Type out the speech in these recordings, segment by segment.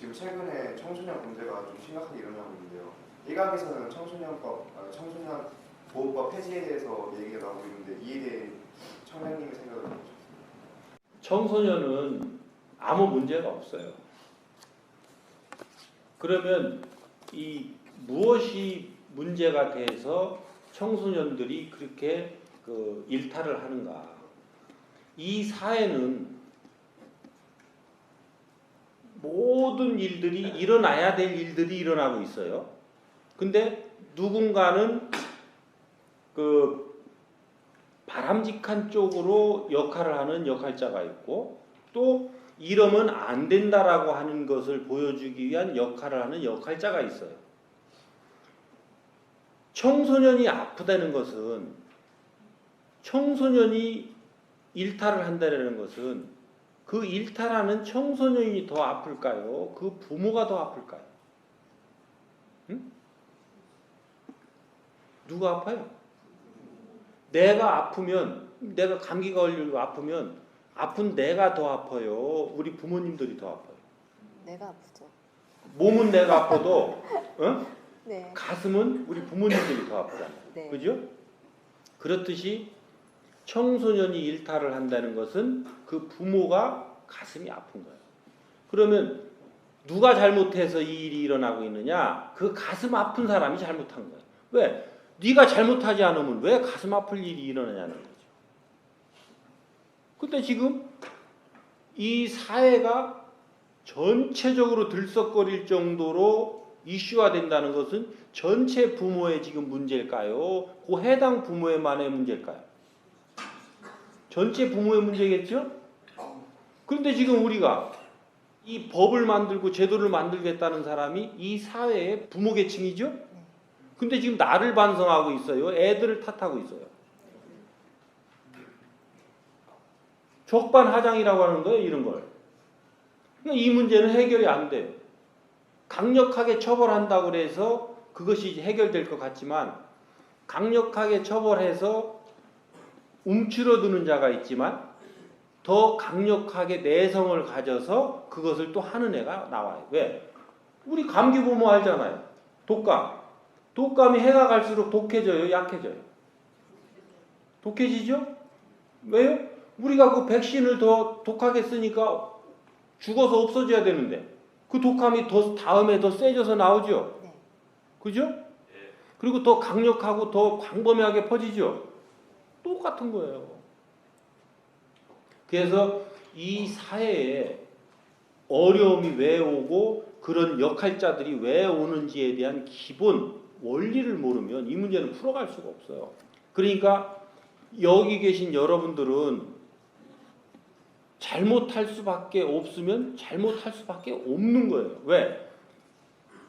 지금 최근에 청소년 문제가 좀 심각하게 일어나고 있는데요. 일각에서는 청소년 보호법 폐지에 대해서 얘기가 나오고 있는데 이에 대해 청장님의 생각을 어떠십니까? 청소년은 아무 문제가 없어요. 그러면 이 무엇이 문제가 돼서 청소년들이 그렇게 일탈을 하는가? 이 사회는 모든 일들이 일어나야 될 일들이 일어나고 있어요. 근데 누군가는 바람직한 쪽으로 역할을 하는 역할자가 있고 또 이러면 안 된다라고 하는 것을 보여주기 위한 역할을 하는 역할자가 있어요. 청소년이 아프다는 것은 청소년이 일탈을 한다는 것은 그 일탈하는 청소년이 더 아플까요? 그 부모가 더 아플까요? 응? 누가 아파요? 내가 아프면 내가 감기가 걸리고 아프면 아픈 내가 더 아파요. 우리 부모님들이 더 아파요. 내가 아프죠. 몸은 내가 아파도 네. 가슴은 우리 부모님들이 더 아프잖아요. 네. 그죠? 그렇듯이 청소년이 일탈을 한다는 것은 그 부모가 가슴이 아픈 거예요. 그러면 누가 잘못해서 이 일이 일어나고 있느냐? 그 가슴 아픈 사람이 잘못한 거예요. 왜? 네가 잘못하지 않으면 왜 가슴 아플 일이 일어나냐는 거죠. 근데 지금 이 사회가 전체적으로 들썩거릴 정도로 이슈화 된다는 것은 전체 부모의 지금 문제일까요? 그 해당 부모의만의 문제일까요? 전체 부모의 문제겠죠? 그런데 지금 우리가 이 법을 만들고 제도를 만들겠다는 사람이 이 사회의 부모 계층이죠? 근데 지금 나를 반성하고 있어요. 애들을 탓하고 있어요. 적반하장이라고 하는 거예요. 이런 걸. 그러니까 이 문제는 해결이 안 돼요. 강력하게 처벌한다고 해서 그것이 해결될 것 같지만 강력하게 처벌해서 움츠러드는 자가 있지만 더 강력하게 내성을 가져서 그것을 또 하는 애가 나와요. 왜? 우리 감기 보면 알잖아요. 독감. 독감이 해가 갈수록 독해져요? 약해져요? 독해지죠? 왜요? 우리가 그 백신을 더 독하게 쓰니까 죽어서 없어져야 되는데 그 독감이 더 다음에 더 세져서 나오죠? 네. 그죠? 그리고 더 강력하고 더 광범위하게 퍼지죠? 똑같은 거예요. 그래서 이 사회에 어려움이 왜 오고 그런 역할자들이 왜 오는지에 대한 기본 원리를 모르면 이 문제는 풀어갈 수가 없어요. 그러니까 여기 계신 여러분들은 잘못할 수밖에 없으면 잘못할 수밖에 없는 거예요. 왜?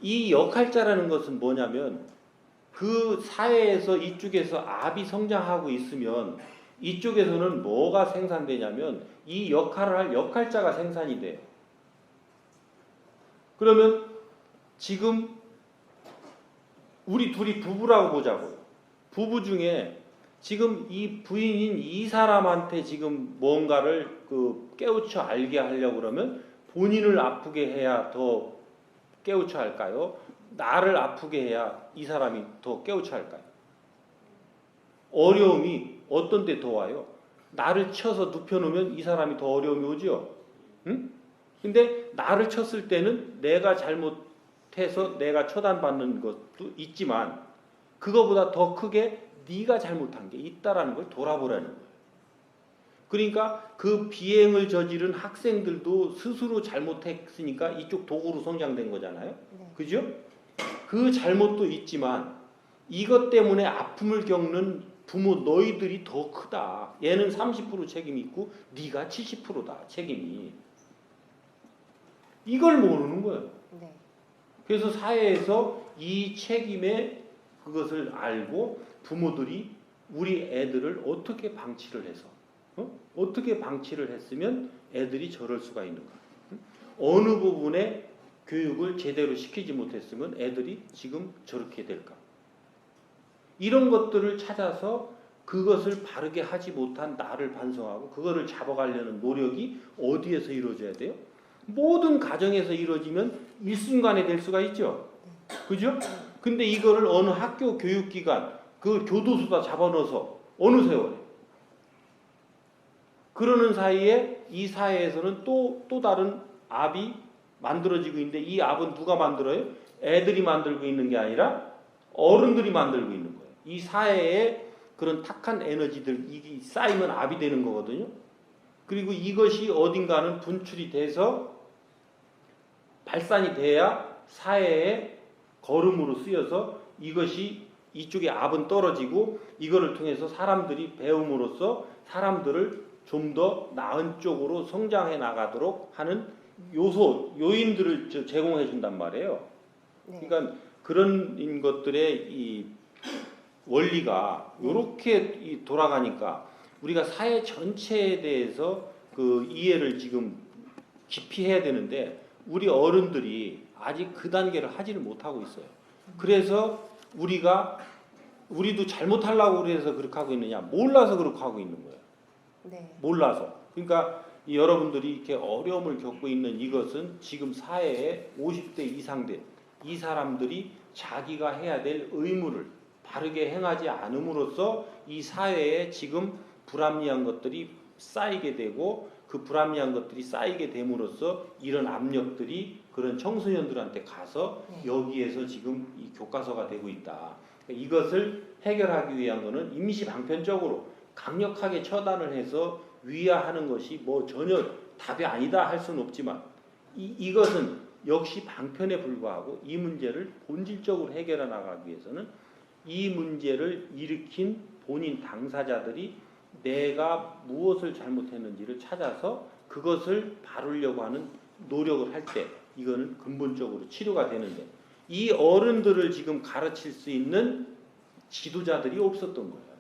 이 역할자라는 것은 뭐냐면 그 사회에서 이쪽에서 압이 성장하고 있으면 이쪽에서는 뭐가 생산되냐면 이 역할을 할 역할자가 생산이 돼요. 그러면 지금 우리 둘이 부부라고 보자고요. 부부 중에 지금 이 부인인 이 사람한테 지금 뭔가를 깨우쳐 알게 하려고 그러면 본인을 아프게 해야 더 깨우쳐 할까요? 나를 아프게 해야 이 사람이 더 깨우쳐 할까요? 어려움이 어떤 때 더 와요? 나를 쳐서 눕혀놓으면 이 사람이 더 어려움이 오죠? 응? 근데 나를 쳤을 때는 내가 잘못해서 내가 처단받는 것도 있지만 그거보다 더 크게 네가 잘못한 게 있다라는 걸 돌아보라는 거예요. 그러니까 그 비행을 저지른 학생들도 스스로 잘못했으니까 이쪽 도구로 성장된 거잖아요. 네. 그죠? 그 잘못도 있지만 이것 때문에 아픔을 겪는 부모 너희들이 더 크다. 얘는 30% 책임이 있고 네가 70%다. 책임이. 이걸 모르는 거예요. 네. 그래서 사회에서 이 책임의 그것을 알고 부모들이 우리 애들을 어떻게 방치를 해서 어떻게 방치를 했으면 애들이 저럴 수가 있는가. 어느 부분에 교육을 제대로 시키지 못했으면 애들이 지금 저렇게 될까. 이런 것들을 찾아서 그것을 바르게 하지 못한 나를 반성하고 그거를 잡아가려는 노력이 어디에서 이루어져야 돼요? 모든 가정에서 이루어지면 일순간에 될 수가 있죠. 그죠? 근데 이거를 어느 학교 교육기관 그 교도소다 잡아넣어서 어느 세월에 그러는 사이에 이 사회에서는 또 다른 압이 만들어지고 있는데 이 압은 누가 만들어요? 애들이 만들고 있는 게 아니라 어른들이 만들고 있는 거예요. 이 사회에 그런 탁한 에너지들 이게 쌓이면 압이 되는 거거든요. 그리고 이것이 어딘가는 분출이 돼서 발산이 돼야 사회의 거름으로 쓰여서 이것이 이쪽에 압은 떨어지고 이거를 통해서 사람들이 배움으로써 사람들을 좀 더 나은 쪽으로 성장해 나가도록 하는 요인들을 제공해 준단 말이에요. 네. 그러니까 그런 것들의 이 원리가 이렇게 돌아가니까 우리가 사회 전체에 대해서 그 이해를 지금 깊이 해야 되는데 우리 어른들이 아직 그 단계를 하지를 못하고 있어요. 그래서 우리도 잘못하려고 그래서 그렇게 하고 있느냐? 몰라서 그렇게 하고 있는 거예요. 네. 몰라서. 그러니까 여러분들이 이렇게 어려움을 겪고 있는 이것은 지금 사회에 50대 이상 된 이 사람들이 자기가 해야 될 의무를 바르게 행하지 않음으로써 이 사회에 지금 불합리한 것들이 쌓이게 되고 그 불합리한 것들이 쌓이게 됨으로써 이런 압력들이 그런 청소년들한테 가서 여기에서 지금 이 교과서가 되고 있다. 그러니까 이것을 해결하기 위한 것은 임시 방편적으로 강력하게 처단을 해서 위야하는 것이 뭐 전혀 답이 아니다 할 수는 없지만 이것은 역시 방편에 불과하고 이 문제를 본질적으로 해결해 나가기 위해서는 이 문제를 일으킨 본인 당사자들이 내가 무엇을 잘못했는지를 찾아서 그것을 바르려고 하는 노력을 할 때 이거는 근본적으로 치료가 되는데 이 어른들을 지금 가르칠 수 있는 지도자들이 없었던 거예요.